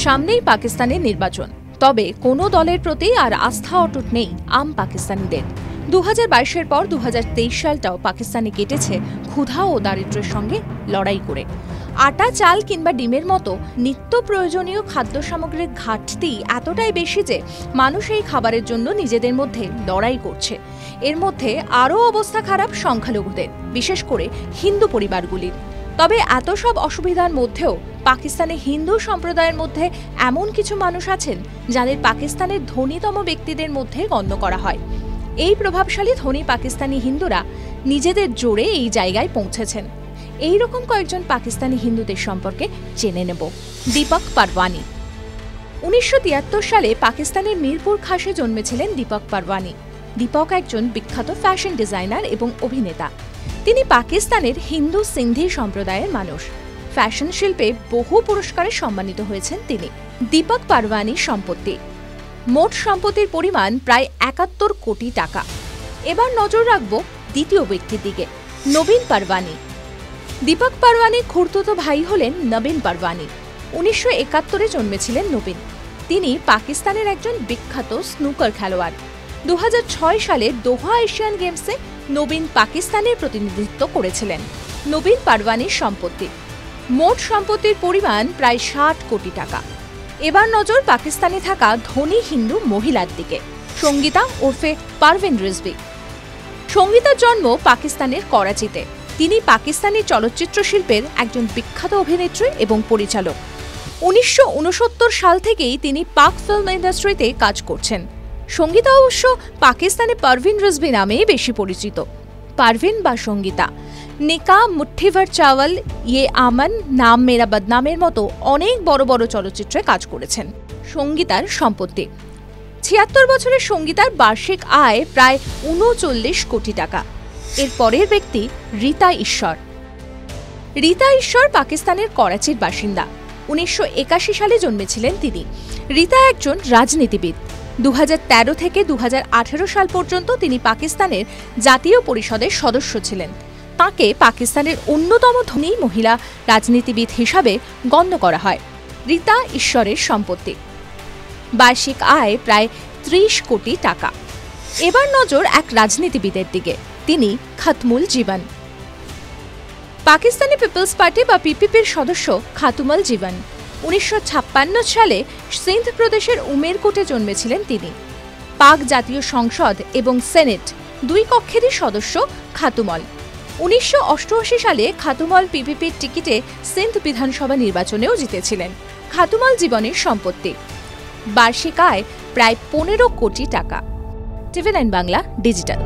সামনেই পাকিস্তানের নির্বাচন, তবে কোনো দলের প্রতি আর আস্থা অটুট নেই আম পাকিস্তানিদের। 2022-এর পর 2023 সালটাও পাকিস্তানে কেটেছে ক্ষুধা ও দারিদ্র্যের সঙ্গে লড়াই করে। আটা, চাল কিংবা ডিমের মতো নিত্য প্রয়োজনীয় খাদ্য সামগ্রীর ঘাটতি এতটাই বেশি যে মানুষ এই খাবারের জন্য নিজেদের মধ্যে লড়াই করছে। এর মধ্যে আরও অবস্থা খারাপ সংখ্যালঘুদের, বিশেষ করে হিন্দু পরিবারগুলির। তবে এত সব অসুবিধার মধ্যেও পাকিস্তানে হিন্দু সম্প্রদায়ের মধ্যে এমন কিছু মানুষ আছেন যাদের পাকিস্তানের ধনীতম ব্যক্তিদের মধ্যে গণ্য করা হয়। এই প্রভাবশালী ধনী পাকিস্তানি হিন্দুরা নিজেদের জোরে এই জায়গায় পৌঁছেছেন। এই রকম কয়েকজন পাকিস্তানি হিন্দুদের সম্পর্কে জেনে নেব। দীপক পারওয়ানি। 1973 সালে পাকিস্তানের মিরপুর খাসে জন্মেছিলেন দীপক পারওয়ানি। দীপক একজন বিখ্যাত ফ্যাশন ডিজাইনার এবং অভিনেতা। তিনি পাকিস্তানের হিন্দু সিন্ধি সম্প্রদায়ের মানুষ। ফ্যাশন শিল্পে বহু পুরস্কারে সম্মানিত হয়েছেন তিনি। দীপক পারওয়ানির সম্পত্তি, মোট সম্পত্তির পরিমাণ প্রায় 71 কোটি টাকা। এবার নজর রাখব দ্বিতীয় ব্যক্তির দিকে, নবীন পারওয়ানি। দীপক পারওয়ানির খুড়তুতো ভাই হলেন নবীন পারওয়ানি। 1971-এ জন্মেছিলেন নবীন। তিনি পাকিস্তানের একজন বিখ্যাত স্নুকার খেলোয়াড়। 2006 সালে দোহা এশিয়ান গেমসে নবীন পাকিস্তানের প্রতিনিধিত্ব করেছিলেন। নবীন পারওয়ানির সম্পত্তি, মোট সম্পত্তির পরিমাণ প্রায় 60 কোটি টাকা। এবার নজর পাকিস্তানে থাকা ধনী হিন্দু মহিলার দিকে, সঙ্গীতা ওরফে পারভিন রিজভী। সঙ্গীতার জন্ম পাকিস্তানের করাচিতে। তিনি পাকিস্তানি চলচ্চিত্র শিল্পের একজন বিখ্যাত অভিনেত্রী এবং পরিচালক। 1969 সাল থেকেই তিনি পাক ফিল্ম ইন্ডাস্ট্রিতে কাজ করছেন। সঙ্গীতা অবশ্য পাকিস্তানে পারভিন রিজভী নামে বেশি পরিচিত। পারভিন বা সঙ্গীতা নিকা, মুঠ্ঠিভর চাওয়াল, ইয়ে আমন, নাম মেরা বদনামের মতো অনেক বড় বড় চলচ্চিত্রে কাজ করেছেন। সঙ্গীতার সম্পত্তি, 76 বছরের সঙ্গীতার বার্ষিক আয় প্রায় 39 কোটি টাকা। এর পরের ব্যক্তি রীতা ঈশ্বর। রীতা ঈশ্বর পাকিস্তানের করাচির বাসিন্দা। 1981 সালে জন্মেছিলেন তিনি। রীতা একজন রাজনীতিবিদ। 2013 থেকে 2018 সাল পর্যন্ত তিনি পাকিস্তানের জাতীয় পরিষদের সদস্য ছিলেন। তাঁকে পাকিস্তানের অন্যতম ধনী মহিলা রাজনীতিবিদ হিসাবে গণ্য করা হয়। রীতা ঈশ্বরের সম্পত্তি, বার্ষিক আয় প্রায় 30 কোটি টাকা। এবার নজর এক রাজনীতিবিদের দিকে, তিনি খাতমুল জীবন। পাকিস্তানি পিপলস পার্টি বা পিপিপির সদস্য খাতুমুল জীবন। 1956 সালে সিন্ধ প্রদেশের উমেরকোটে জন্মেছিলেন তিনি। পাক জাতীয় সংসদ এবং সেনেট দুই কক্ষেরই সদস্য খাতুমল। 1988 সালে খাতুমল পিপিপির টিকিটে সিন্ধ বিধানসভা নির্বাচনেও জিতেছিলেন। খাতুমল জীবনের সম্পত্তি, বার্ষিক আয় প্রায় 15 কোটি টাকা। TV9 Bangla digital.